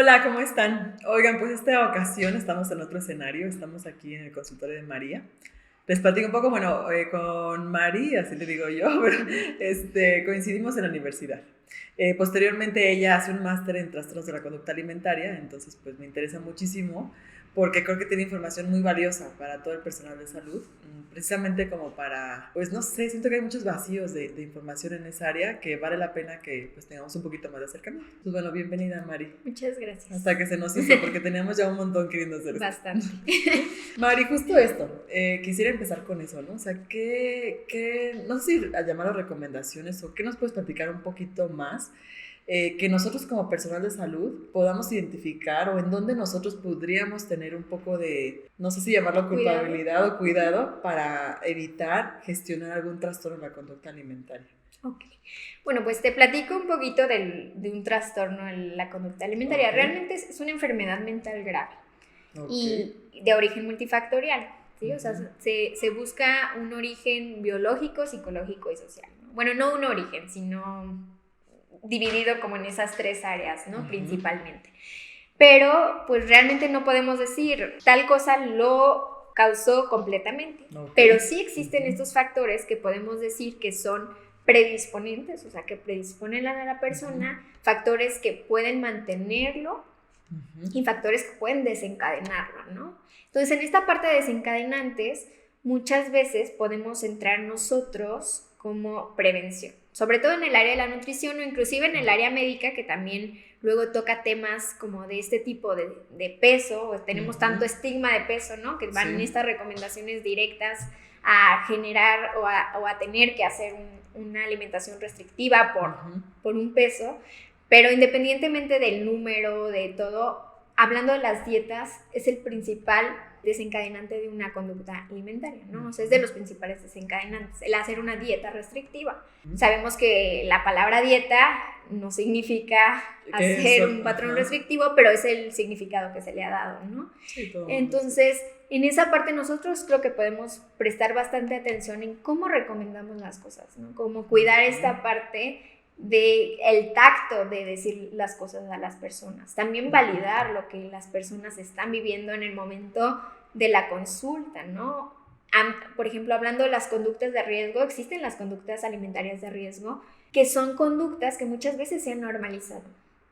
Hola, ¿cómo están? Oigan, pues esta ocasión estamos en otro escenario, estamos aquí en el consultorio de María. Les platico un poco, bueno, con Mari, así le digo yo, pero coincidimos en la universidad. Posteriormente ella hace un máster en trastornos de la conducta alimentaria, entonces pues me interesa muchísimo porque creo que tiene información muy valiosa para todo el personal de salud, precisamente como para, pues no sé, siento que hay muchos vacíos de información en esa área que vale la pena que pues tengamos un poquito más de acercamiento. Pues bueno, bienvenida Mari. Muchas gracias. Hasta que se nos hizo, porque teníamos ya un montón queriendo hacer esto. Bastante. Mari, justo esto, quisiera empezar con eso, ¿no? O sea, no sé si a llamarlo recomendaciones o qué nos puedes platicar un poquito más que nosotros como personal de salud podamos identificar o en dónde nosotros podríamos tener un poco de, no sé si llamarlo culpabilidad o cuidado para evitar gestionar algún trastorno en la conducta alimentaria. Ok. Bueno, pues te platico un poquito de un trastorno en la conducta alimentaria. Okay. Realmente es una enfermedad mental grave y de origen multifactorial, ¿sí? O sea, se busca un origen biológico, psicológico y social, ¿no? Bueno, no un origen, sino dividido como en esas tres áreas, ¿no? Principalmente. Pero, pues realmente no podemos decir tal cosa lo causó completamente. Pero sí existen estos factores que podemos decir que son predisponentes, o sea, que predisponen a la persona, factores que pueden mantenerlo y factores que pueden desencadenarlo, ¿no? Entonces, en esta parte de desencadenantes, muchas veces podemos entrar nosotros como prevención, sobre todo en el área de la nutrición o inclusive en el área médica, que también luego toca temas como de este tipo de peso, o tenemos tanto estigma de peso, ¿no? Que van en estas recomendaciones directas a generar o a tener que hacer una alimentación restrictiva por un peso, pero independientemente del número, de todo, hablando de las dietas, es el principal desencadenante de una conducta alimentaria, ¿no? O sea, es de los principales desencadenantes, el hacer una dieta restrictiva. Sabemos que la palabra dieta no significa hacer un patrón restrictivo, pero es el significado que se le ha dado, ¿no? Sí, entonces, en esa parte nosotros creo que podemos prestar bastante atención en cómo recomendamos las cosas, ¿no? Cómo cuidar esta parte del tacto de decir las cosas a las personas, también validar lo que las personas están viviendo en el momento de la consulta, ¿no? Por ejemplo, hablando de las conductas de riesgo, existen las conductas alimentarias de riesgo, que son conductas que muchas veces se han normalizado,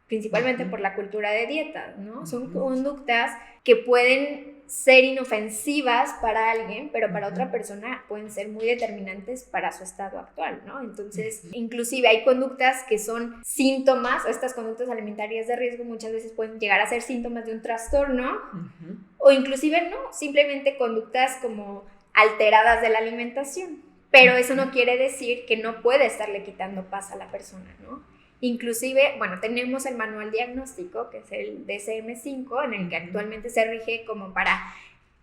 principalmente por la cultura de dieta, ¿no? Son conductas que pueden ser inofensivas para alguien, pero para otra persona pueden ser muy determinantes para su estado actual, ¿no? Entonces, inclusive hay conductas que son síntomas, estas conductas alimentarias de riesgo muchas veces pueden llegar a ser síntomas de un trastorno, o inclusive no, simplemente conductas como alteradas de la alimentación, pero eso no quiere decir que no puede estarle quitando paz a la persona, ¿no? Inclusive, bueno, tenemos el manual diagnóstico, que es el DSM-5, en el que actualmente se rige como para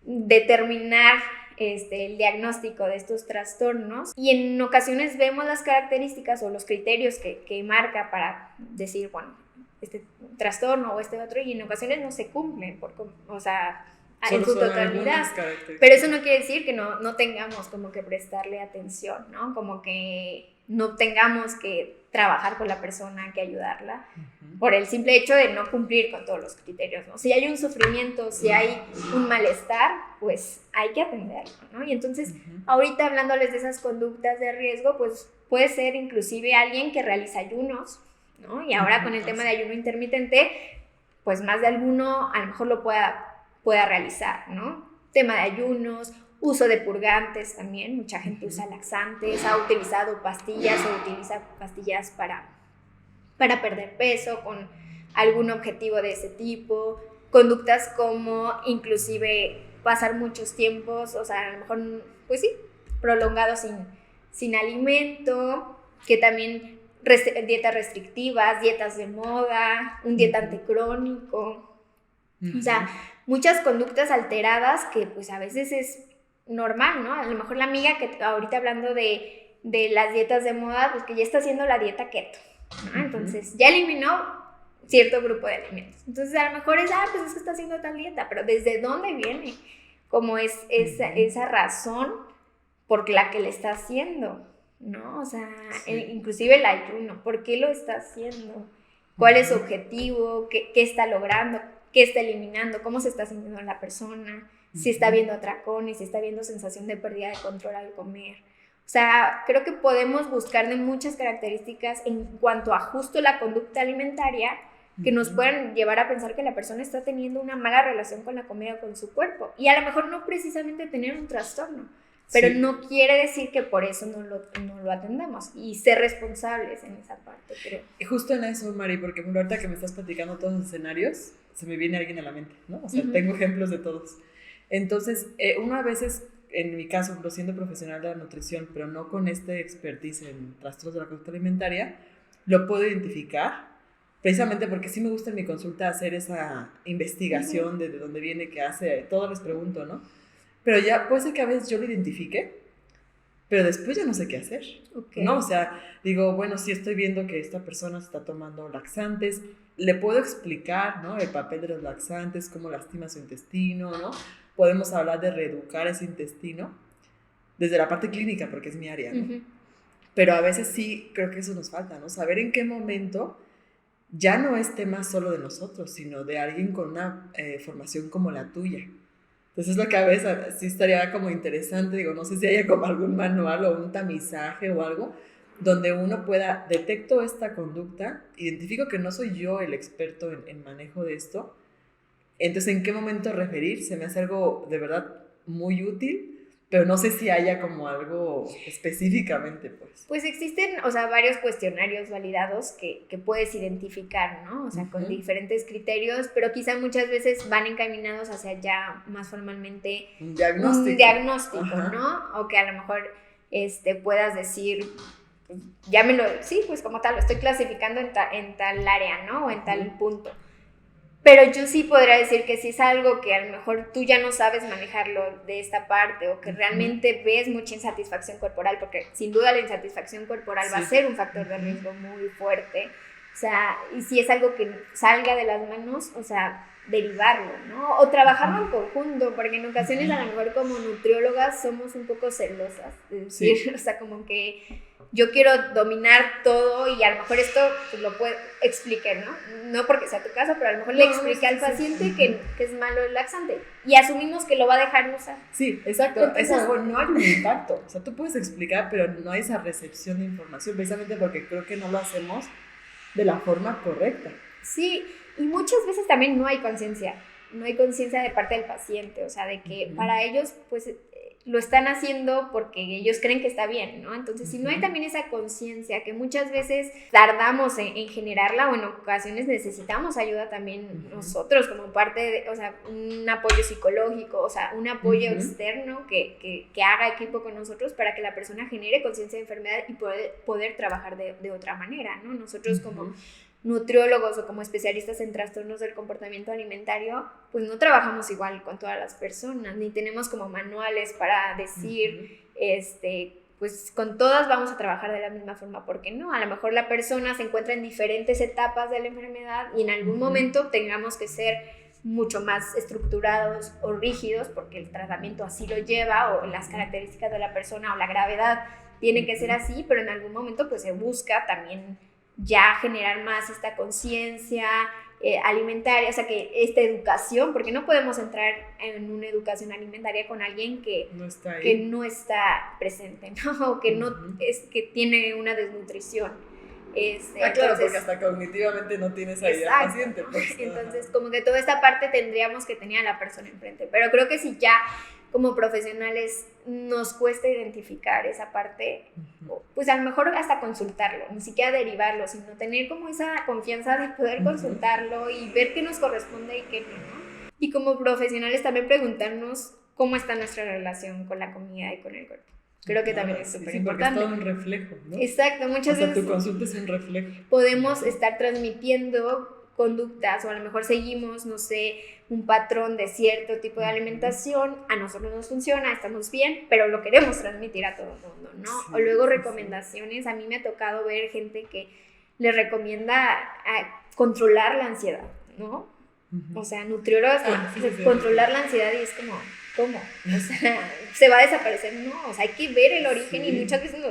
determinar el diagnóstico de estos trastornos, y en ocasiones vemos las características o los criterios que marca para decir, bueno, este trastorno o este otro, y en ocasiones no se cumplen, o sea, en su totalidad, pero eso no quiere decir que no tengamos como que prestarle atención, ¿no? Como que no tengamos que trabajar con la persona, que ayudarla, por el simple hecho de no cumplir con todos los criterios, ¿no? Si hay un sufrimiento, si hay un malestar, pues hay que atenderlo, ¿no? Y entonces, ahorita hablándoles de esas conductas de riesgo, pues puede ser inclusive alguien que realiza ayunos, ¿no? Y ahora con el tema de ayuno intermitente, pues más de alguno a lo mejor lo pueda realizar, ¿no? Tema de ayunos, uso de purgantes también, mucha gente usa laxantes, ha utilizado pastillas o utiliza pastillas para perder peso con algún objetivo de ese tipo, conductas como inclusive pasar muchos tiempos, o sea, a lo mejor, pues sí, prolongados sin alimento, que también dietas restrictivas, dietas de moda, un dietante crónico, o sea, muchas conductas alteradas que pues a veces es normal, ¿no? A lo mejor la amiga que ahorita hablando de las dietas de moda, pues que ya está haciendo la dieta keto, ¿no? Entonces ya eliminó cierto grupo de alimentos. Entonces a lo mejor es, pues es que está haciendo tal dieta, pero ¿desde dónde viene? Como es esa razón por la que le está haciendo, ¿no? O sea, inclusive el ayuno, ¿por qué lo está haciendo? cuál es su objetivo, qué está logrando, qué está eliminando, cómo se está sintiendo la persona, si está viendo atracón y si está viendo sensación de pérdida de control al comer. O sea, creo que podemos buscar de muchas características en cuanto a justo la conducta alimentaria que nos puedan llevar a pensar que la persona está teniendo una mala relación con la comida o con su cuerpo. Y a lo mejor no precisamente tener un trastorno, pero no quiere decir que por eso no lo atendamos y ser responsables en esa parte, creo. Y justo en eso, Mari, porque ahorita que me estás platicando todos los escenarios, se me viene alguien a la mente, ¿no? O sea, tengo ejemplos de todos. Entonces, uno a veces, en mi caso, siendo profesional de la nutrición, pero no con este expertise en trastornos de la conducta alimentaria, lo puedo identificar, precisamente porque sí me gusta en mi consulta hacer esa investigación de dónde viene, qué hace, todo les pregunto, ¿no? Pero ya puede ser que a veces yo lo identifique, pero después ya no sé qué hacer, ¿no? O sea, digo, bueno, sí estoy viendo que esta persona está tomando laxantes, le puedo explicar, ¿no? El papel de los laxantes, cómo lastima su intestino, ¿no? Podemos hablar de reeducar ese intestino desde la parte clínica, porque es mi área, ¿no? Pero a veces sí creo que eso nos falta, ¿no? Saber en qué momento ya no es tema solo de nosotros, sino de alguien con una formación como la tuya. Entonces es lo que a veces sí estaría como interesante, digo, no sé si haya como algún manual o un tamizaje o algo, donde uno pueda, detecto esta conducta, identifico que no soy yo el experto en manejo de esto, entonces en qué momento referir, se me hace algo de verdad muy útil, pero no sé si haya como algo específicamente, pues. Pues existen, o sea, varios cuestionarios validados que puedes identificar, ¿no? O sea, con diferentes criterios, pero quizá muchas veces van encaminados hacia ya más formalmente un diagnóstico, ¿no? O que a lo mejor puedas decir, sí, pues como tal, lo estoy clasificando en tal área, ¿no? O en tal punto. Pero yo sí podría decir que si es algo que a lo mejor tú ya no sabes manejarlo de esta parte o que realmente ves mucha insatisfacción corporal, porque sin duda la insatisfacción corporal va a ser un factor de riesgo muy fuerte. O sea, y si es algo que salga de las manos, o sea, derivarlo, ¿no? O trabajarlo en conjunto, porque en ocasiones a lo mejor como nutriólogas somos un poco celosas, es decir, o sea, como que yo quiero dominar todo y a lo mejor esto pues, lo puedo explicar, ¿no? No porque sea tu caso, pero a lo mejor le expliqué al paciente que es malo el laxante y asumimos que lo va a dejar usar. Sí, exacto. Entonces, no hay un impacto. O sea, tú puedes explicar, pero no hay esa recepción de información, precisamente porque creo que no lo hacemos de la forma correcta. Sí, y muchas veces también no hay conciencia de parte del paciente, o sea, de que para ellos, pues, lo están haciendo porque ellos creen que está bien, ¿no? Entonces, si no hay también esa conciencia que muchas veces tardamos en generarla o en ocasiones necesitamos ayuda también nosotros como parte de, o sea, un apoyo psicológico, o sea, un apoyo externo que haga equipo con nosotros para que la persona genere conciencia de enfermedad y poder trabajar de otra manera, ¿no? Nosotros como nutriólogos o como especialistas en trastornos del comportamiento alimentario, pues no trabajamos igual con todas las personas, ni tenemos como manuales para decir, pues con todas vamos a trabajar de la misma forma, porque no, a lo mejor la persona se encuentra en diferentes etapas de la enfermedad y en algún momento tengamos que ser mucho más estructurados o rígidos, porque el tratamiento así lo lleva, o las características de la persona o la gravedad tiene que ser así, pero en algún momento pues se busca también ya generar más esta conciencia alimentaria, o sea, que esta educación, porque no podemos entrar en una educación alimentaria con alguien que no está presente, ¿no? O que no que tiene una desnutrición. Claro, entonces, porque hasta cognitivamente no tienes ahí al paciente. Pues, entonces, como que toda esta parte tendríamos que tener a la persona enfrente, pero creo que si ya como profesionales nos cuesta identificar esa parte, pues a lo mejor hasta consultarlo, ni siquiera derivarlo, sino tener como esa confianza de poder consultarlo y ver qué nos corresponde y qué no. Y como profesionales también preguntarnos cómo está nuestra relación con la comida y con el cuerpo. Creo que también es súper importante. Porque es todo un reflejo, ¿no? Exacto, muchas veces. Tu consulta es un reflejo. Podemos estar transmitiendo conductas o a lo mejor seguimos, no sé, un patrón de cierto tipo de alimentación, a nosotros nos funciona, estamos bien, pero lo queremos transmitir a todo el mundo, ¿no? Sí, o luego recomendaciones, a mí me ha tocado ver gente que le recomienda controlar la ansiedad, ¿no? O sea, nutriólogos controlar la ansiedad y es ¿cómo? O sea, ¿se va a desaparecer? No, o sea, hay que ver el origen y muchas veces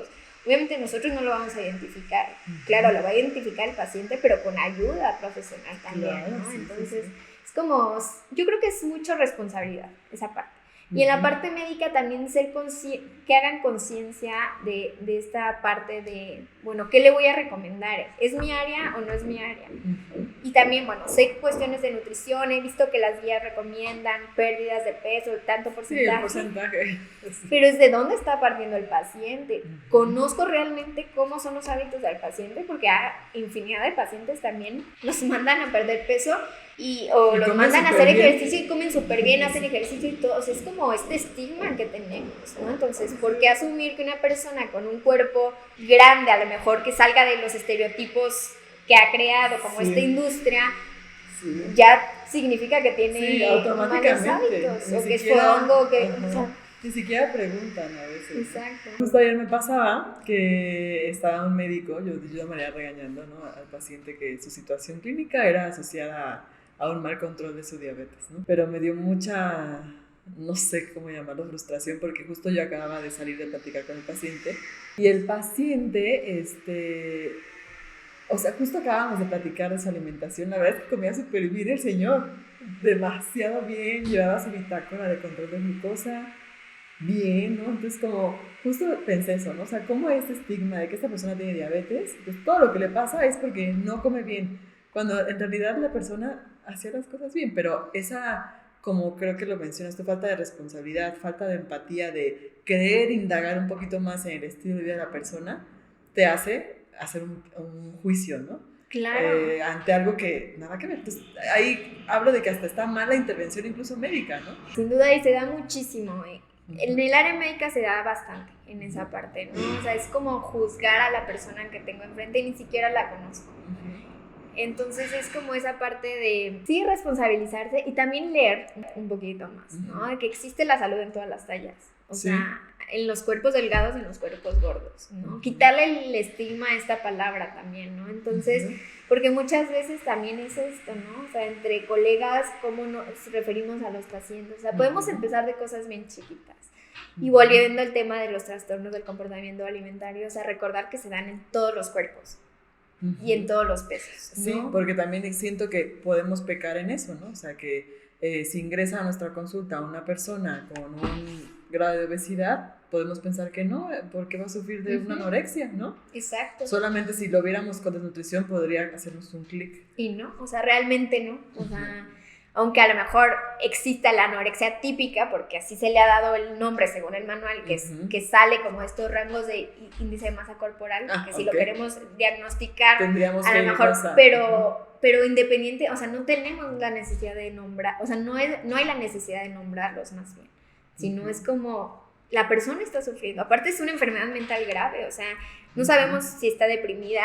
Obviamente nosotros no lo vamos a identificar, claro, lo va a identificar el paciente, pero con ayuda profesional también, claro, ¿no? sí, Entonces, sí, sí. es como, yo creo que es mucha responsabilidad esa parte. Y en la parte médica también que hagan conciencia de esta parte de, bueno, ¿qué le voy a recomendar? ¿Es mi área o no es mi área? Y también, bueno, sé cuestiones de nutrición, he visto que las guías recomiendan pérdidas de peso, tanto porcentaje. Sí, el porcentaje. Pero es de dónde está partiendo el paciente. Conozco realmente cómo son los hábitos del paciente, porque hay infinidad de pacientes también nos mandan a perder peso o los mandan a hacer ejercicio y comen súper bien, hacen ejercicio y todo. O sea, es como este estigma que tenemos, ¿no? Entonces, ¿por qué asumir que una persona con un cuerpo grande, a lo mejor que salga de los estereotipos que ha creado como esta industria, ya significa que tiene malos hábitos, o que es fongo, o que... O sea, ni siquiera preguntan a veces. Exacto. Justo ayer me pasaba que estaba un médico, yo de manera regañando, ¿no?, al paciente que su situación clínica era asociada a un mal control de su diabetes, ¿no? Pero me dio mucha, no sé cómo llamarlo, frustración, porque justo yo acababa de salir de platicar con el paciente y el paciente, o sea, justo acabábamos de platicar de su alimentación. La verdad es que comía súper bien el señor, demasiado bien, llevaba su bitácora de control de glucosa, bien, ¿no? Entonces, como, justo pensé eso, ¿no? O sea, ¿cómo este estigma de que esta persona tiene diabetes? Pues todo lo que le pasa es porque no come bien, cuando en realidad la persona hacía las cosas bien, pero esa, como creo que lo mencionas, tu falta de responsabilidad, falta de empatía, de querer indagar un poquito más en el estilo de vida de la persona, te hace hacer un juicio, ¿no? Claro. Ante algo que nada que ver. Entonces, ahí hablo de que hasta está mal la intervención incluso médica, ¿no? Sin duda, y se da muchísimo. En el área médica se da bastante en esa parte, ¿no? O sea, es como juzgar a la persona que tengo enfrente y ni siquiera la conozco. Entonces es como esa parte de, sí, responsabilizarse y también leer un poquito más, ¿no? De que existe la salud en todas las tallas. O sea, en los cuerpos delgados y en los cuerpos gordos, ¿no? Quitarle el estigma a esta palabra también, ¿no? Entonces, porque muchas veces también es esto, ¿no? O sea, entre colegas, ¿cómo nos referimos a los pacientes? O sea, podemos empezar de cosas bien chiquitas. Y volviendo al tema de los trastornos del comportamiento alimentario, o sea, recordar que se dan en todos los cuerpos. Y en todos los pesos, ¿no? Sí, porque también siento que podemos pecar en eso, ¿no? O sea, que si ingresa a nuestra consulta una persona con un grado de obesidad, podemos pensar que no, porque va a sufrir de una anorexia, ¿no? Exacto. Solamente si lo viéramos con desnutrición podría hacernos un clic. Y no, o sea, realmente no. O sea, aunque a lo mejor exista la anorexia típica, porque así se le ha dado el nombre según el manual, que sale como estos rangos de índice de masa corporal, que si lo queremos diagnosticar, tendríamos a lo mejor, pero independiente, o sea, no tenemos la necesidad de nombrar, o sea, no hay la necesidad de nombrarlos más bien, sino es como la persona está sufriendo. Aparte es una enfermedad mental grave, o sea, no sabemos si está deprimida,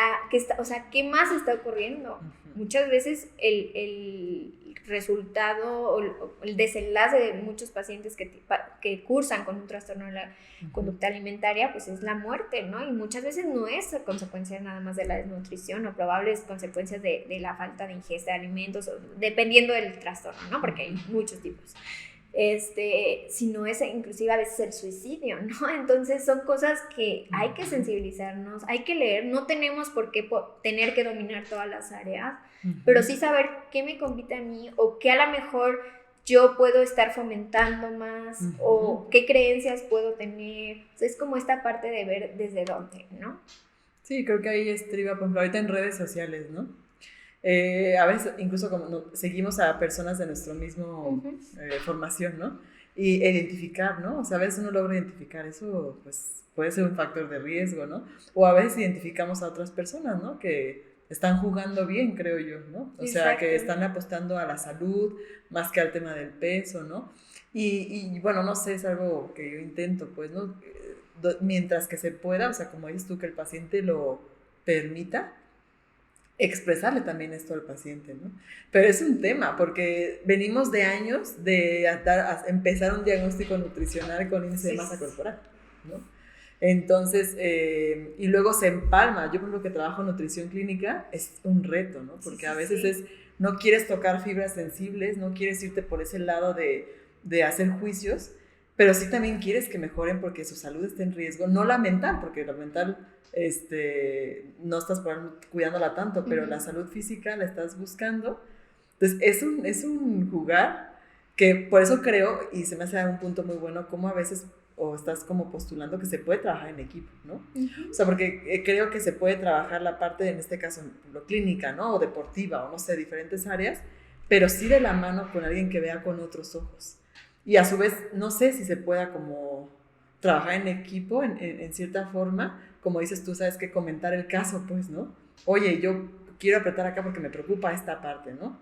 o sea, ¿qué más está ocurriendo? Muchas veces el resultado o el desenlace de muchos pacientes que cursan con un trastorno de la conducta alimentaria, pues es la muerte, ¿no? Y muchas veces no es consecuencia nada más de la desnutrición o probables consecuencias de la falta de ingesta de alimentos, dependiendo del trastorno, ¿no? Porque hay muchos tipos. Sino es inclusive a veces el suicidio, ¿no? Entonces son cosas que hay que sensibilizarnos, hay que leer, no tenemos por qué tener que dominar todas las áreas, pero sí saber qué me compete a mí o qué a lo mejor yo puedo estar fomentando más o qué creencias puedo tener. O sea, es como esta parte de ver desde dónde, ¿no? Sí, creo que ahí estriba, por ejemplo, ahorita en redes sociales, ¿no? A veces incluso como seguimos a personas de nuestro mismo formación, ¿no? Y identificar, ¿no? O sea, a veces uno logra identificar eso, pues puede ser un factor de riesgo, ¿no? O a veces identificamos a otras personas, ¿no? Que están jugando bien, creo yo, ¿no? O sea, que están apostando a la salud más que al tema del peso, ¿no? Y bueno, no sé, es algo que yo intento, pues, ¿no? Mientras que se pueda, o sea, como dices tú, que el paciente lo permita, expresarle también esto al paciente, ¿no? Pero es un tema, porque venimos de años de empezar un diagnóstico nutricional con índice de masa corporal, ¿no? Entonces, y luego se empalma. Yo, por lo que trabajo en nutrición clínica, es un reto, ¿no? Porque a veces no quieres tocar fibras sensibles, no quieres irte por ese lado de hacer juicios, pero sí también quieres que mejoren porque su salud esté en riesgo, no la mental, porque la mental no estás cuidándola tanto, pero la salud física la estás buscando. Entonces es un jugar que por eso creo, y se me hace un punto muy bueno, como a veces o estás como postulando que se puede trabajar en equipo, ¿no? O sea, porque creo que se puede trabajar la parte, en este caso, lo clínica, ¿no? O deportiva, o no sé, diferentes áreas, pero sí de la mano con alguien que vea con otros ojos. Y a su vez, no sé si se pueda como trabajar en equipo en cierta forma, como dices tú, sabes que comentar el caso, pues, ¿no? Oye, yo quiero apretar acá porque me preocupa esta parte, ¿no?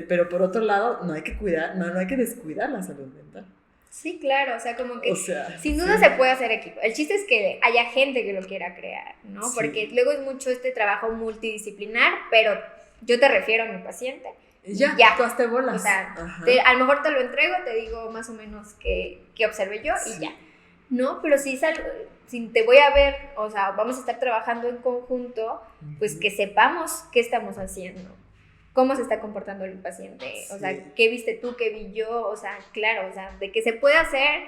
Pero por otro lado, no hay que no hay que descuidar la salud mental. Sí, claro, o sea, como que sin duda sí. se puede hacer equipo. El chiste es que haya gente que lo quiera crear, ¿no? Sí. Porque luego es mucho este trabajo multidisciplinar, pero yo te refiero a mi paciente. Ya, tú hazte bolas. O sea, a lo mejor te lo entrego, te digo más o menos qué observé yo y ya. No, pero si te voy a ver, o sea, vamos a estar trabajando en conjunto, pues que sepamos qué estamos haciendo. Cómo se está comportando el paciente, o sea, qué viste tú, qué vi yo, o sea, claro, o sea, de que se puede hacer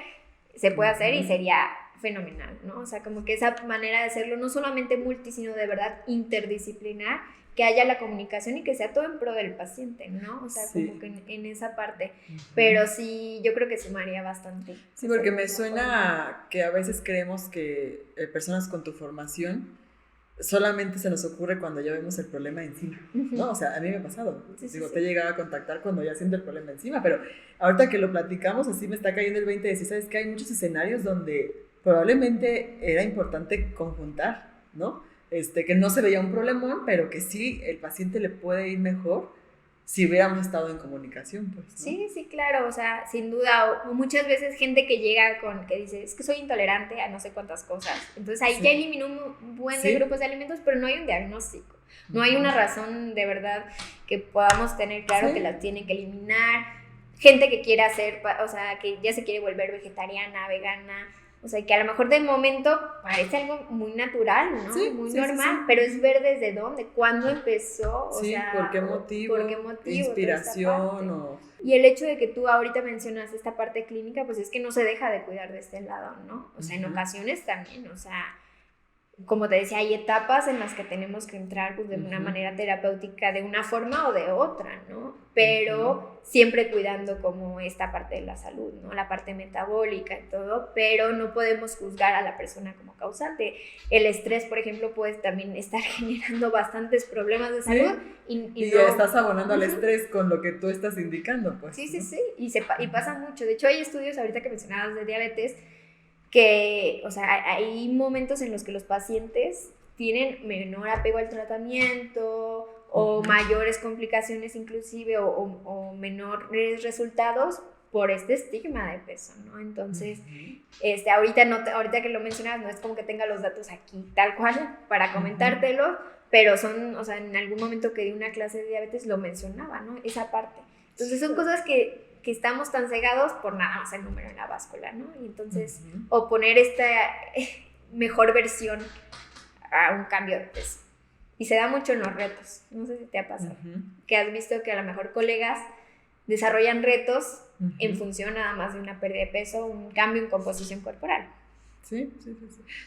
y sería fenomenal, ¿no? O sea, como que esa manera de hacerlo no solamente multi, sino de verdad interdisciplinar, que haya la comunicación y que sea todo en pro del paciente, ¿no? O sea, como que en esa parte, pero sí, yo creo que sumaría bastante. Sí, porque me suena que a veces creemos que personas con tu formación solamente se nos ocurre cuando ya vemos el problema encima, ¿no? O sea, a mí me ha pasado. Te he llegado a contactar cuando ya siento el problema encima, pero ahorita que lo platicamos, así me está cayendo el 20 de decir, ¿sabes qué? Hay muchos escenarios donde probablemente era importante conjuntar, ¿no? Que no se veía un problemón, pero que sí el paciente le puede ir mejor si hubiéramos estado en comunicación, pues, ¿no? Sí, claro, o sea, sin duda, o muchas veces gente que llega que dice, es que soy intolerante a no sé cuántas cosas, entonces ahí ya eliminó un buen de grupos de alimentos, pero no hay un diagnóstico, no hay una razón de verdad que podamos tener claro que las tienen que eliminar, gente que quiera hacer, o sea, que ya se quiere volver vegetariana, vegana, o sea, que a lo mejor de momento parece algo muy natural, ¿no? Muy normal, pero es ver desde dónde, cuándo empezó, o sea, ¿por qué motivo? Inspiración Y el hecho de que tú ahorita mencionas esta parte clínica, pues es que no se deja de cuidar de este lado, ¿no? O sea, en ocasiones también, o sea, como te decía, hay etapas en las que tenemos que entrar pues, de una manera terapéutica, de una forma o de otra, ¿no? Pero siempre cuidando como esta parte de la salud, ¿no? La parte metabólica y todo, pero no podemos juzgar a la persona como causante. El estrés, por ejemplo, puede también estar generando bastantes problemas de salud. Y ya estás abonando al estrés con lo que tú estás indicando, pues. Sí, y pasa mucho. De hecho, hay estudios ahorita que mencionabas de diabetes que, o sea, hay momentos en los que los pacientes tienen menor apego al tratamiento o mayores complicaciones inclusive o menores resultados por este estigma de peso, ¿no? Entonces, ahorita que lo mencionas, no es como que tenga los datos aquí tal cual para comentártelo, pero o sea, en algún momento que di una clase de diabetes lo mencionaba, ¿no? Esa parte. Entonces, son cosas que estamos tan cegados por nada más el número en la báscula, ¿no? Y entonces, o poner esta mejor versión a un cambio de peso. Y se da mucho en los retos. No sé si te ha pasado. Que has visto que a lo mejor colegas desarrollan retos en función nada más de una pérdida de peso, un cambio en composición corporal. Sí.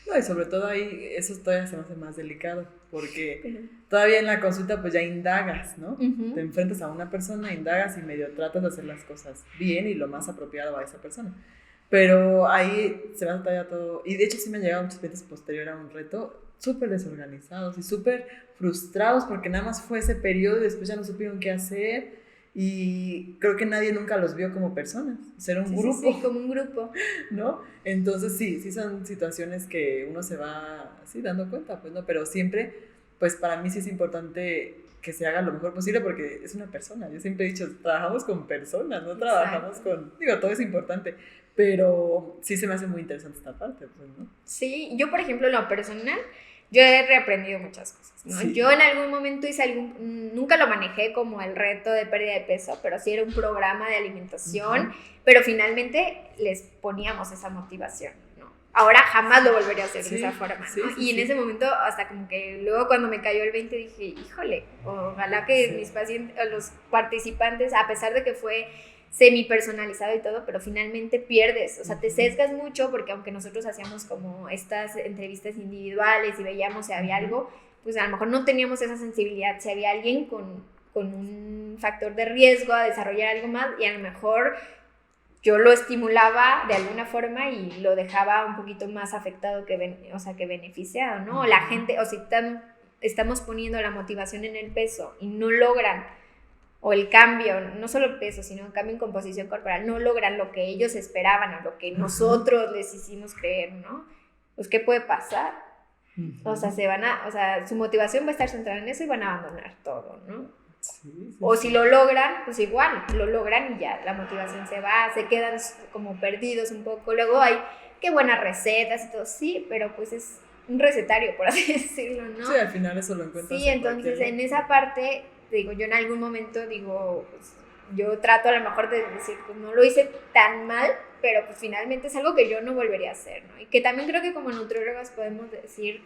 No, y sobre todo ahí, eso todavía se me hace más delicado, porque todavía en la consulta pues ya indagas, ¿no? Te enfrentas a una persona, indagas y medio tratas de hacer las cosas bien y lo más apropiado a esa persona. Pero ahí se va todavía todo, y de hecho sí me han llegado muchas veces posterior a un reto, súper desorganizados y súper frustrados porque nada más fue ese periodo y después ya no supieron qué hacer. Y creo que nadie nunca los vio como personas, ser un grupo. Sí, como un grupo, ¿no? Entonces sí son situaciones que uno se va así dando cuenta, pues, ¿no? Pero siempre, pues para mí sí es importante que se haga lo mejor posible porque es una persona. Yo siempre he dicho, trabajamos con personas, no trabajamos con... Digo, todo es importante, pero sí se me hace muy interesante esta parte, pues, ¿no? Sí, yo por ejemplo en lo personal, yo he reaprendido muchas cosas, ¿no? Yo en algún momento nunca lo manejé como el reto de pérdida de peso, pero sí era un programa de alimentación, pero finalmente les poníamos esa motivación, ¿no? ahora jamás lo volvería a hacer de esa forma, ¿no? Sí, y en ese momento, hasta como que luego cuando me cayó el 20 dije, híjole, ojalá que mis pacientes, los participantes, a pesar de que fue semi personalizado y todo, pero finalmente pierdes, o sea, te sesgas mucho porque aunque nosotros hacíamos como estas entrevistas individuales y veíamos si había algo, pues a lo mejor no teníamos esa sensibilidad, si había alguien con un factor de riesgo a desarrollar algo más y a lo mejor yo lo estimulaba de alguna forma y lo dejaba un poquito más afectado que beneficiado, ¿no? O la gente, o si estamos poniendo la motivación en el peso y no logran, o el cambio, no solo el peso, sino el cambio en composición corporal, no logran lo que ellos esperaban o lo que nosotros les hicimos creer, ¿no? Pues, ¿qué puede pasar? O sea, su motivación va a estar centrada en eso y van a abandonar todo, ¿no? O si lo logran, pues igual, lo logran y ya la motivación se va, se quedan como perdidos un poco. Luego hay qué buenas recetas y todo, sí, pero pues es un recetario, por así decirlo, ¿no? Sí, al final eso lo encuentras. Sí, entonces en esa parte, digo, yo en algún momento digo, pues, yo trato a lo mejor de decir, pues no lo hice tan mal, pero pues finalmente es algo que yo no volvería a hacer, ¿no? Y que también creo que como nutriólogas podemos decir,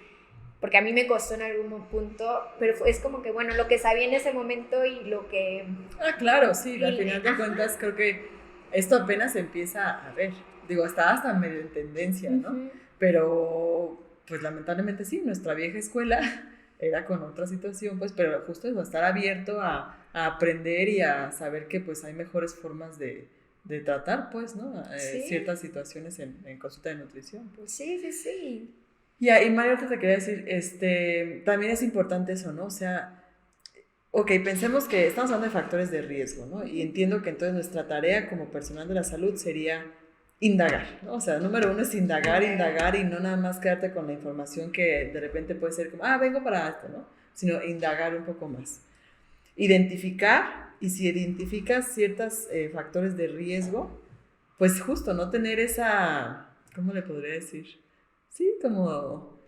porque a mí me costó en algún punto, pero es como que, bueno, lo que sabía en ese momento y lo que... Claro, sí, al final de cuentas creo que esto apenas empieza a ver, digo, está hasta medio en tendencia, ¿no? Pero, pues lamentablemente sí, nuestra vieja escuela era con otra situación, pues, pero justo es estar abierto a aprender y a saber que, pues, hay mejores formas de tratar, pues, ¿no? Ciertas situaciones en consulta de nutrición, pues. Sí. Y María, ahorita te quería decir, también es importante eso, ¿no? O sea, ok, pensemos que estamos hablando de factores de riesgo, ¿no? Y entiendo que entonces nuestra tarea como personal de la salud sería indagar, ¿no? O sea, número uno es indagar y no nada más quedarte con la información que de repente puede ser como, vengo para esto, ¿no? Sino indagar un poco más. Identificar, y si identificas ciertos factores de riesgo, pues justo no tener esa, ¿cómo le podría decir? Sí, como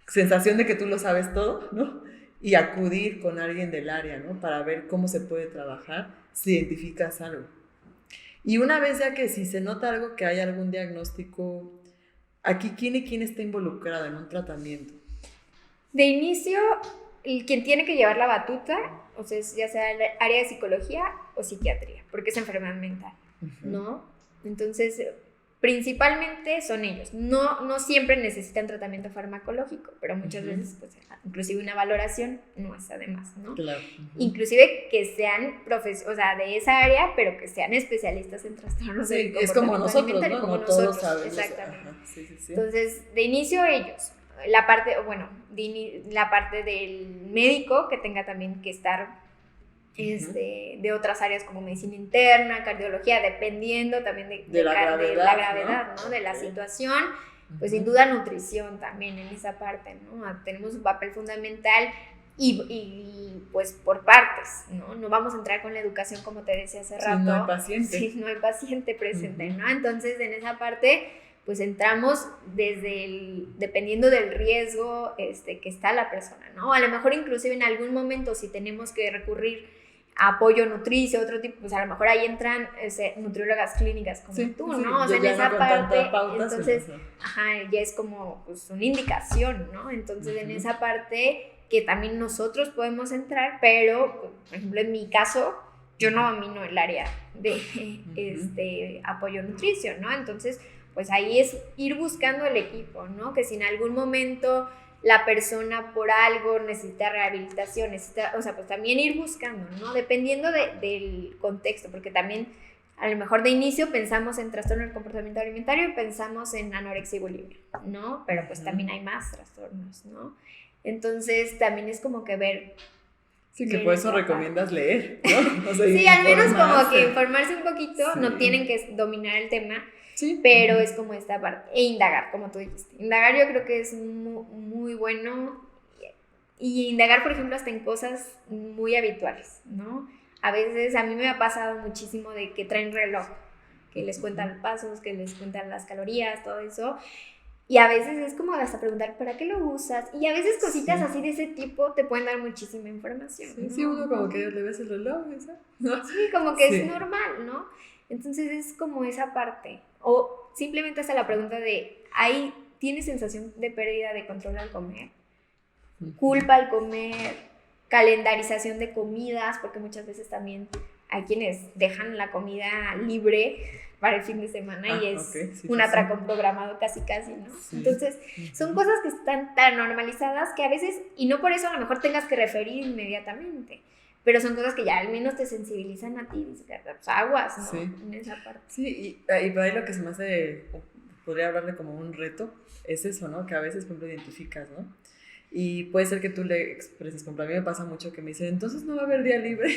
sensación de que tú lo sabes todo, ¿no? Y acudir con alguien del área, ¿no? Para ver cómo se puede trabajar si identificas algo. Y una vez ya que si se nota algo, que hay algún diagnóstico, aquí ¿quién está involucrado en un tratamiento? De inicio, quien tiene que llevar la batuta, o sea, ya sea el área de psicología o psiquiatría, porque es enfermedad mental, ¿no? Entonces, principalmente son ellos. No siempre necesitan tratamiento farmacológico, pero muchas veces, pues, inclusive una valoración no es además, ¿no? Claro. Inclusive que sean o sea, de esa área, pero que sean especialistas en trastornos del comportamiento es como nosotros, ¿no? como no todos nosotros, sabemos. exactamente. Sí. Entonces, de inicio ellos. La parte del médico, que tenga también que estar de otras áreas como medicina interna, cardiología, dependiendo también de la gravedad, ¿no? De la situación, pues sin duda nutrición también en esa parte, ¿no? Tenemos un papel fundamental y pues por partes, ¿no? No vamos a entrar con la educación como te decía hace rato. Si no hay paciente presente, ¿no? Entonces en esa parte pues entramos dependiendo del riesgo que está la persona, ¿no? A lo mejor inclusive en algún momento si tenemos que recurrir apoyo nutricio, otro tipo, pues a lo mejor ahí entran nutriólogas clínicas como tú, ¿no? O sea, en esa parte, entonces, ya es como pues una indicación, ¿no? Entonces, en esa parte que también nosotros podemos entrar, pero, por ejemplo, en mi caso, yo no domino el área de apoyo nutricio, ¿no? Entonces, pues ahí es ir buscando el equipo, ¿no? Que si en algún momento la persona por algo necesita rehabilitación, o sea, pues también ir buscando, ¿no? Dependiendo del contexto, porque también a lo mejor de inicio pensamos en trastorno del comportamiento alimentario y pensamos en anorexia y bulimia, ¿no? Pero pues también hay más trastornos, ¿no? Entonces también es como que ver... Sí, que por eso recomiendas leer, ¿no? O sea, sí, al menos como que informarse un poquito, no tienen que dominar el tema, pero es como esta parte, e indagar, como tú dijiste. Indagar yo creo que es muy bueno, y indagar, por ejemplo, hasta en cosas muy habituales, ¿no? A veces a mí me ha pasado muchísimo de que traen reloj, que les cuentan los pasos, que les cuentan las calorías, todo eso, y a veces es como hasta preguntar, ¿para qué lo usas? Y a veces cositas así de ese tipo te pueden dar muchísima información, ¿no? Sí, uno como que le ves el reloj, ¿no? Sí, como que es normal, ¿no? Entonces es como esa parte. O simplemente hasta la pregunta de, tienes sensación de pérdida de control al comer, culpa al comer, calendarización de comidas, porque muchas veces también hay quienes dejan la comida libre para el fin de semana y es un atracón programado casi, ¿no? Sí. Entonces, son cosas que están tan normalizadas que a veces, y no por eso a lo mejor tengas que referir inmediatamente, pero son cosas que ya al menos te sensibilizan a ti, dices, pues aguas, ¿no? Sí. En esa parte. Sí, y por ahí lo que se me hace, podría hablarle como un reto, es eso, ¿no? Que a veces, por ejemplo, identificas, ¿no? Y puede ser que tú le expreses, por ejemplo, a mí me pasa mucho que me dicen, entonces no va a haber día libre.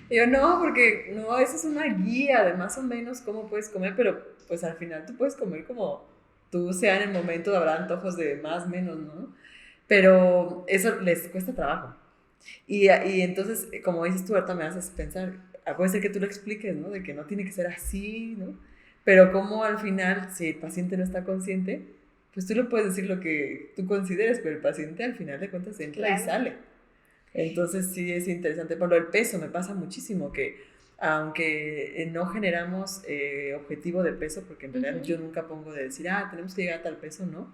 Y yo, no, porque no, eso es una guía de más o menos cómo puedes comer, pero pues al final tú puedes comer como tú sea en el momento, habrá antojos de más, menos, ¿no? Pero eso les cuesta trabajo. Y entonces, como dices tú, ahorita me haces pensar, puede ser que tú lo expliques, ¿no? De que no tiene que ser así, ¿no? Pero como al final, si el paciente no está consciente, pues tú le puedes decir lo que tú consideres, pero el paciente al final de cuentas entra y sale. Entonces sí es interesante. Por lo del peso me pasa muchísimo que aunque no generamos objetivo de peso, porque en realidad yo nunca pongo de decir, tenemos que llegar a tal peso, ¿no?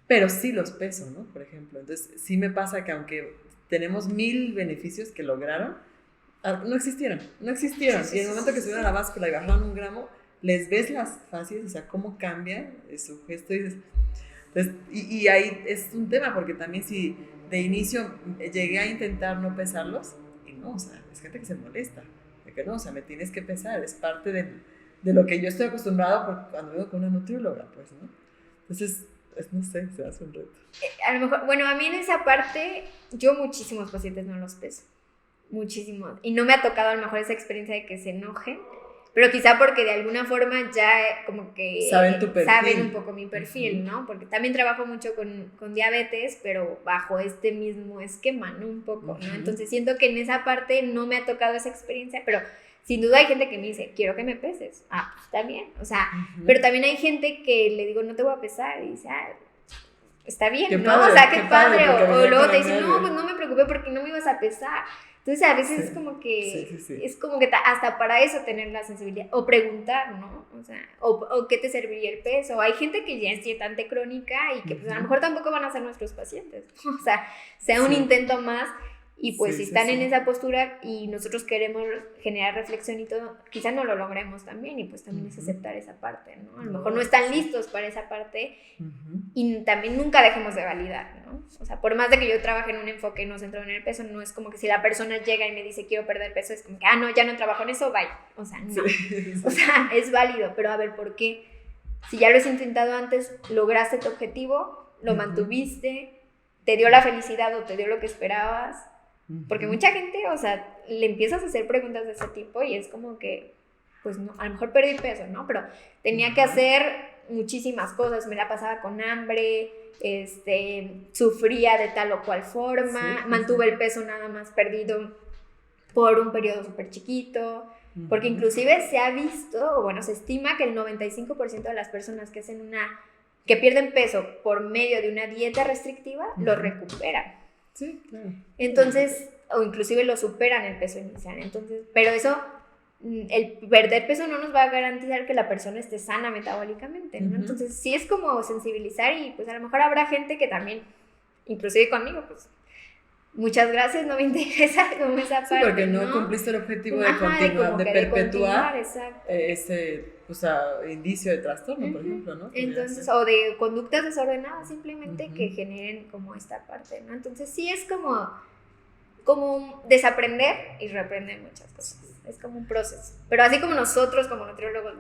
Pero sí los peso, ¿no? Por ejemplo. Entonces sí me pasa que aunque tenemos 1000 beneficios que lograron, no existieron. Sí, y en el momento que subieron a la báscula y bajaron 1 gramo, les ves las facies, o sea, cómo cambia su gesto y dices... Entonces, y ahí es un tema, porque también si de inicio llegué a intentar no pesarlos, y no, o sea, es gente que se molesta, de que no, o sea, me tienes que pesar, es parte de lo que yo estoy acostumbrado cuando vengo con una nutrióloga, pues, ¿no? Entonces, no sé, se hace un reto. A lo mejor, bueno, a mí en esa parte, yo muchísimos pacientes no los peso, muchísimos, y no me ha tocado a lo mejor esa experiencia de que se enojen, pero quizá porque de alguna forma ya como que saben un poco mi perfil, ¿no? Porque también trabajo mucho con diabetes, pero bajo este mismo esquema, ¿no? Un poco, ¿no? Entonces siento que en esa parte no me ha tocado esa experiencia, pero sin duda hay gente que me dice, quiero que me peses. Pues está bien, o sea, pero también hay gente que le digo, no te voy a pesar, y dice, está bien, qué ¿no? Padre, o sea, qué padre, o luego te dicen, no, pues no me preocupé porque no me ibas a pesar. Entonces a veces es como que es como que hasta para eso tener la sensibilidad o preguntar, ¿no? O sea, o qué te serviría el peso. Hay gente que ya es dietante crónica y que pues a lo mejor tampoco van a ser nuestros pacientes. O sea un intento más y pues si están en esa postura y nosotros queremos generar reflexión y todo, quizás no lo logremos también y pues también es aceptar esa parte, ¿no? A lo mejor no están listos para esa parte y también nunca dejemos de validar, ¿no? O sea, por más de que yo trabaje en un enfoque no centrado en el peso, no es como que si la persona llega y me dice quiero perder peso, es como que, no, ya no trabajo en eso, bye. O sea, no. O sea, es válido, pero a ver, ¿por qué? Si ya lo has intentado antes, lograste tu objetivo, lo mantuviste, te dio la felicidad o te dio lo que esperabas. Porque mucha gente, o sea, le empiezas a hacer preguntas de ese tipo y es como que, pues no, a lo mejor perdí peso, ¿no? Pero tenía que hacer muchísimas cosas, me la pasaba con hambre, sufría de tal o cual forma, mantuve el peso nada más perdido por un periodo súper chiquito, porque inclusive se ha visto, o bueno, se estima que el 95% de las personas que pierden peso por medio de una dieta restrictiva, lo recuperan. Sí, claro. Entonces, o inclusive lo superan el peso inicial. Entonces, pero eso, el perder peso no nos va a garantizar que la persona esté sana metabólicamente, ¿no? Entonces, sí es como sensibilizar y pues a lo mejor habrá gente que también, inclusive conmigo, pues, muchas gracias, no me interesa como esa parte. Sí, porque no cumpliste el objetivo de continuar, de perpetuar ese indicio de trastorno, por ejemplo, ¿no? Entonces, o de conductas desordenadas, simplemente que generen como esta parte, ¿no? Entonces, sí es como desaprender y reaprender muchas cosas. Es como un proceso. Pero así como nosotros, como nutriólogos,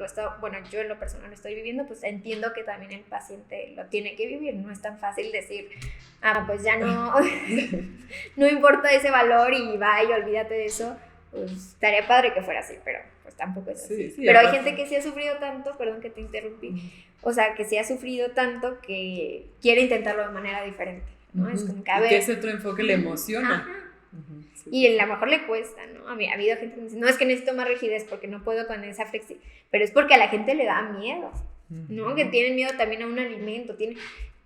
yo en lo personal lo estoy viviendo, pues entiendo que también el paciente lo tiene que vivir. No es tan fácil decir, pues ya no importa ese valor y vaya, olvídate de eso. Pues estaría padre que fuera así, pero pues tampoco es así. Sí, pero hay gente que sí ha sufrido tanto, perdón que te interrumpí, o sea, que sí ha sufrido tanto que quiere intentarlo de manera diferente, ¿no? Es como que, que ese otro enfoque le emociona. Y a lo mejor le cuesta, ¿no? Ha habido gente que me dice, no, es que necesito más rigidez porque no puedo con esa flexibilidad, pero es porque a la gente le da miedo, ¿no? Que tienen miedo también a un alimento,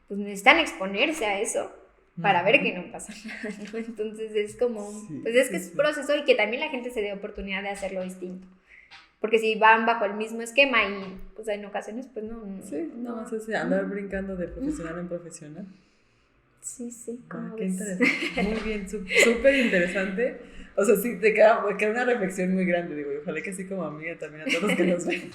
pues necesitan exponerse a eso para ver que no pasa nada, ¿no? Entonces es como, pues es que es un proceso y que también la gente se dé oportunidad de hacerlo distinto. porque si van bajo el mismo esquema y pues en ocasiones pues no. Sí, nada más es andar brincando de profesional en profesional. Sí, como qué interesante. Muy bien, súper interesante. O sea, sí, te queda una reflexión muy grande, digo, y ojalá que así como a mí, también a todos los que nos ven.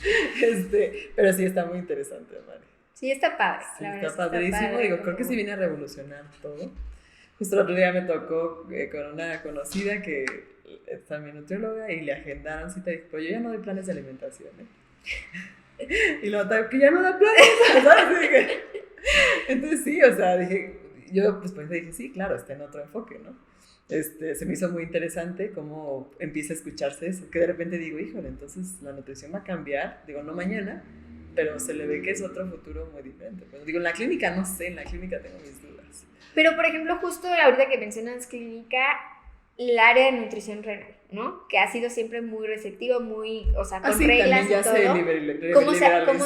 Pero sí está muy interesante, Mari. Sí, está padre. Sí, está padrísimo, digo, creo que sí viene a revolucionar todo. Justo el otro día me tocó con una conocida que es también nutrióloga y le agendaron cita y dijo, pero yo ya no doy planes de alimentación, Y lo otro, que ya no da planes, ¿sabes? Entonces sí, o sea, yo pues dije, sí, claro, está en otro enfoque, ¿no? Se me hizo muy interesante cómo empieza a escucharse eso, que de repente digo, híjole, entonces la nutrición va a cambiar, digo, no mañana, pero se le ve que es otro futuro muy diferente. Pues, digo, en la clínica no sé, en la clínica tengo mis dudas. Pero, por ejemplo, justo ahorita que mencionas clínica, el área de nutrición renal, ¿no? Que ha sido siempre muy receptivo, muy, o sea, con reglas y todo. ¿Cómo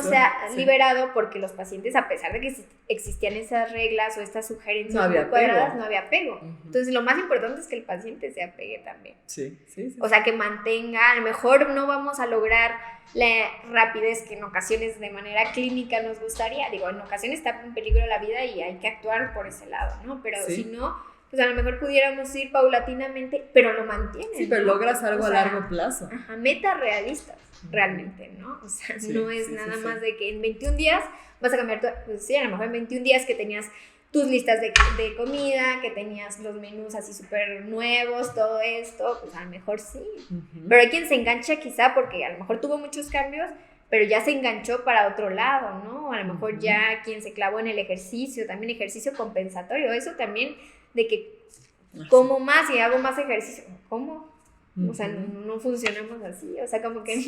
se ha liberado? Porque los pacientes, a pesar de que existían esas reglas o estas sugerencias muy cuadradas, no había apego. Entonces, lo más importante es que el paciente se apegue también. Sí. O sea, que mantenga, a lo mejor no vamos a lograr la rapidez que en ocasiones de manera clínica nos gustaría. Digo, en ocasiones está en peligro la vida y hay que actuar por ese lado, ¿no? Pero si no, pues a lo mejor pudiéramos ir paulatinamente, pero lo mantienes. Sí, pero logras algo a largo plazo. Metas realistas, realmente, ¿no? O sea, no es nada más de que en 21 días vas a cambiar pues sí, a lo mejor en 21 días que tenías tus listas de comida, que tenías los menús así súper nuevos, todo esto, pues a lo mejor sí. Pero hay quien se engancha quizá porque a lo mejor tuvo muchos cambios, pero ya se enganchó para otro lado, ¿no? A lo mejor ya quien se clavó en el ejercicio, también ejercicio compensatorio, eso también de que como más y hago más ejercicio, ¿cómo? O sea, no funcionamos así, o sea, como que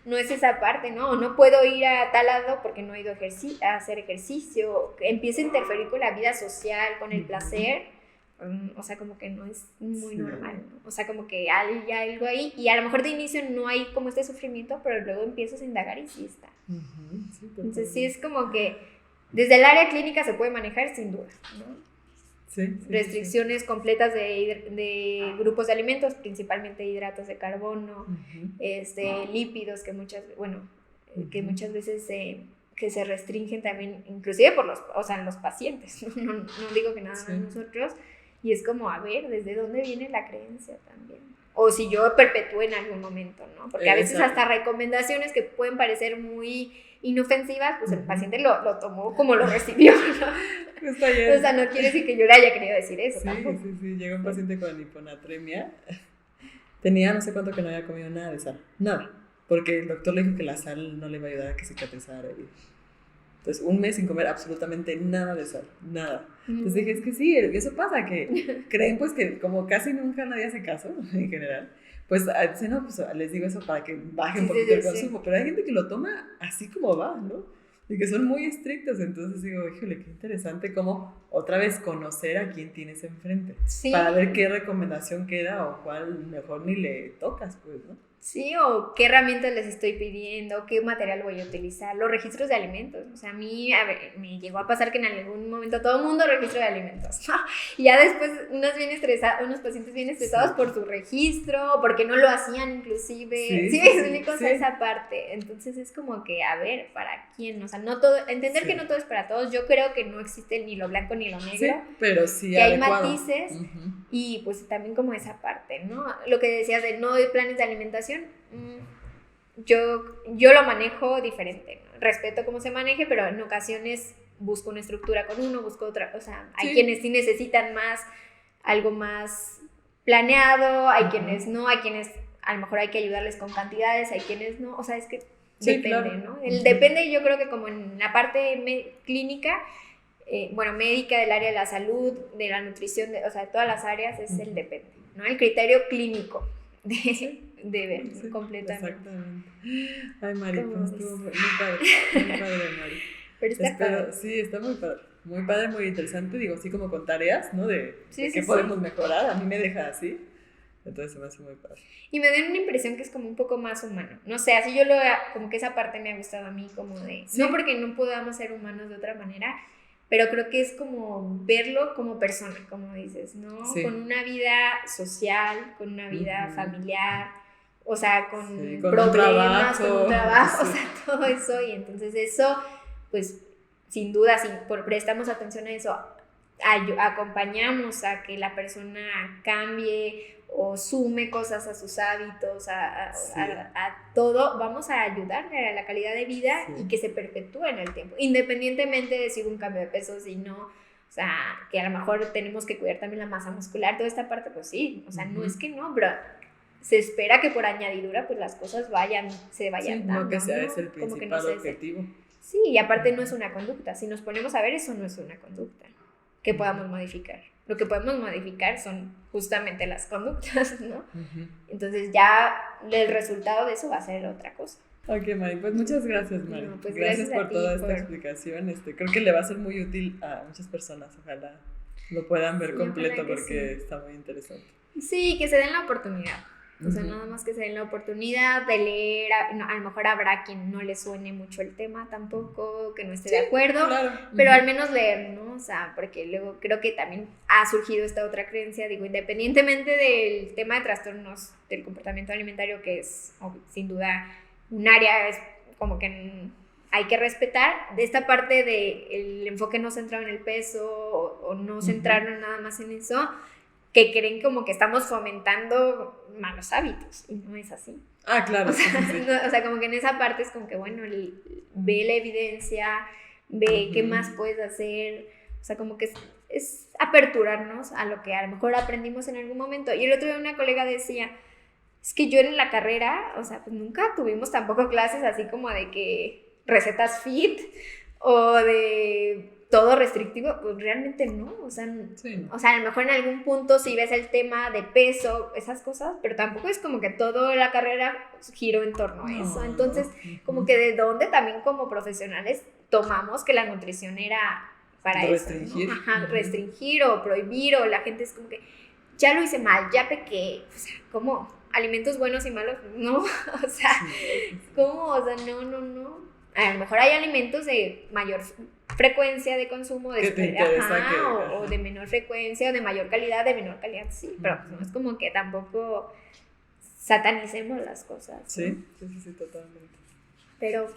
no es esa parte, ¿no? No puedo ir a tal lado porque no he ido a hacer ejercicio, empieza a interferir con la vida social, con el placer, o sea, como que no es muy normal, ¿no? O sea, como que hay algo ahí y a lo mejor de inicio no hay como este sufrimiento, pero luego empiezas a indagar y sí está. Entonces sí es como que desde el área clínica se puede manejar sin duda, ¿no? Restricciones completas de grupos de alimentos, principalmente hidratos de carbono, lípidos que muchas veces que se restringen también, inclusive por los pacientes, no digo que nada más nosotros, y es como, a ver, ¿desde dónde viene la creencia también? O si yo perpetúe en algún momento, ¿no? Porque a veces hasta recomendaciones que pueden parecer muy inofensivas, pues el paciente lo tomó como lo recibió, ¿no? Está bien. O sea, no quiere decir que yo le haya querido decir eso tampoco. Sí, llega un paciente con hiponatremia, tenía no sé cuánto que no había comido nada de sal, nada, porque el doctor le dijo que la sal no le iba a ayudar a que cicatrizara. Entonces, un mes sin comer absolutamente nada de sal, nada. Entonces dije, es que sí, eso pasa, que creen pues que como casi nunca nadie hace caso, en general, pues no, pues les digo eso para que baje un poquito el consumo, pero hay gente que lo toma así como va, ¿no? Y que son muy estrictos, entonces digo, híjole, qué interesante cómo otra vez conocer a quién tienes enfrente, para ver qué recomendación queda o cuál mejor ni le tocas, pues, ¿no? Sí, o qué herramientas les estoy pidiendo, qué material voy a utilizar, los registros de alimentos. O sea, a mí me llegó a pasar que en algún momento todo el mundo registro de alimentos. Y ya después unos pacientes bien estresados por su registro, porque no lo hacían inclusive. Sí, me explico esa parte. Entonces es como que, a ver, ¿para quién? O sea, no todo, entender que no todo es para todos. Yo creo que no existe ni lo blanco ni lo negro. Sí, pero sí que adecuado. Hay matices y pues también como esa parte, ¿no? Lo que decías de no hay planes de alimentación, yo lo manejo diferente, ¿no? Respeto cómo se maneje, pero en ocasiones busco una estructura con uno, busco otra, o sea, hay quienes sí necesitan algo más planeado, hay quienes no, hay quienes a lo mejor hay que ayudarles con cantidades, hay quienes no, o sea, es que depende, ¿no? Depende, yo creo que como en la parte clínica, médica, del área de la salud, de la nutrición, o sea, de todas las áreas es el depende, ¿no? El criterio clínico de ver completamente. Exactamente. Ay, Mari, pues estuvo muy padre, Mari. Pero está padre. Sí, está muy padre, muy interesante, digo, así como con tareas, ¿no? De qué podemos mejorar, a mí me deja así, entonces se me hace muy padre. Y me da una impresión que es como un poco más humano, no sé, así como que esa parte me ha gustado a mí, como de, no porque no podamos ser humanos de otra manera, pero creo que es como verlo como persona, como dices, ¿no? Con una vida social, con una vida familiar, o sea, con un problemas, con un trabajo, sí. o sea, todo eso. Y entonces eso, pues, sin duda, si prestamos atención a eso, acompañamos a que la persona cambie o sume cosas a sus hábitos, a todo, vamos a ayudarle a la calidad de vida y que se perpetúe en el tiempo, independientemente de si hubo un cambio de peso, si no, o sea, que a lo mejor tenemos que cuidar también la masa muscular, toda esta parte, pues sí, o sea, no es que no, pero se espera que por añadidura, pues las cosas se vayan dando, no que sea ¿no? ese el principal objetivo. Sí, y aparte no es una conducta, si nos ponemos a ver, eso no es una conducta que podamos modificar. Lo que podemos modificar son justamente las conductas, ¿no? Entonces ya el resultado de eso va a ser otra cosa. Ok, Mari, pues muchas gracias, Mari. No, pues gracias por toda esta por... explicación. Creo que le va a ser muy útil a muchas personas. Ojalá lo puedan ver completo porque está muy interesante. Sí, que se den la oportunidad. O sea, nada más que se den la oportunidad de leer, a lo mejor habrá quien no le suene mucho el tema tampoco, que no esté de acuerdo, claro. Pero al menos leer, ¿no? O sea, porque luego creo que también ha surgido esta otra creencia, digo, independientemente del tema de trastornos del comportamiento alimentario, que es sin duda un área es como que hay que respetar, de esta parte del enfoque no centrado en el peso o no centrarnos nada más en eso, que creen como que estamos fomentando malos hábitos, y no es así. Ah, claro. O sea, sí. No, o sea, como que en esa parte es como que, bueno, ve la evidencia, ve qué más puedes hacer, o sea, como que es aperturarnos a lo que a lo mejor aprendimos en algún momento. Y el otro día una colega decía, es que yo en la carrera, o sea, pues nunca tuvimos tampoco clases así como de que recetas fit o de todo restrictivo, pues realmente no, o sea, o sea, a lo mejor en algún punto sí ves el tema de peso, esas cosas, pero tampoco es como que toda la carrera giró en torno a eso. Entonces, como que de dónde también como profesionales tomamos que la nutrición era para restringir. Eso, ¿no? Ajá, restringir o prohibir, o la gente es como que ya lo hice mal, ya pequé, o sea, ¿cómo? Alimentos buenos y malos, no, o sea, ¿cómo? O sea, no. A lo mejor hay alimentos de mayor frecuencia de consumo, de o de menor frecuencia, o de mayor calidad, sí, pero pues no es como que tampoco satanicemos las cosas, ¿no? Sí, totalmente. Pero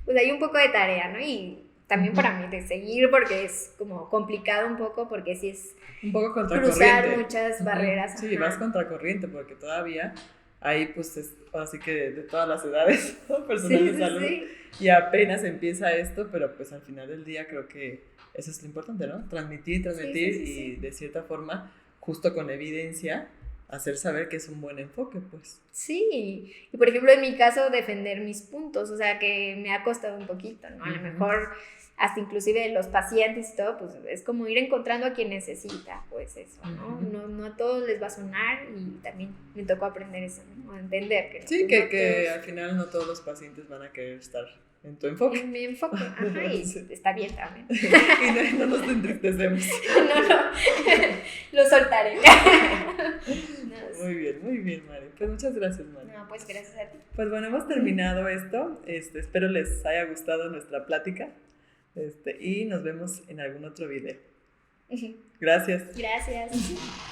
pues hay un poco de tarea, ¿no? Y también para mí de seguir, porque es como complicado un poco, porque sí es un poco contracorriente. Cruzar muchas barreras. Sí, vas contracorriente, porque todavía hay, pues, así que de todas las edades, ¿no? Personal de salud. Sí. Y apenas empieza esto, pero pues al final del día creo que eso es lo importante, ¿no? Transmitir y de cierta forma, justo con evidencia, hacer saber que es un buen enfoque, pues. Sí, y por ejemplo en mi caso defender mis puntos, o sea que me ha costado un poquito, ¿no? A lo mejor hasta inclusive los pacientes y todo, pues es como ir encontrando a quien necesita, pues eso, ¿no? No a todos les va a sonar, y también me tocó aprender eso, ¿no? A entender que... Sí, que al final no todos los pacientes van a querer estar en tu enfoque. En mi enfoque, ajá, y está bien también. Y no nos entristecemos. No, lo soltaré. Muy bien, Mari. Pues muchas gracias, Mari. No, pues gracias a ti. Pues bueno, hemos terminado esto. Espero les haya gustado nuestra plática. Y nos vemos en algún otro video. Gracias. Gracias.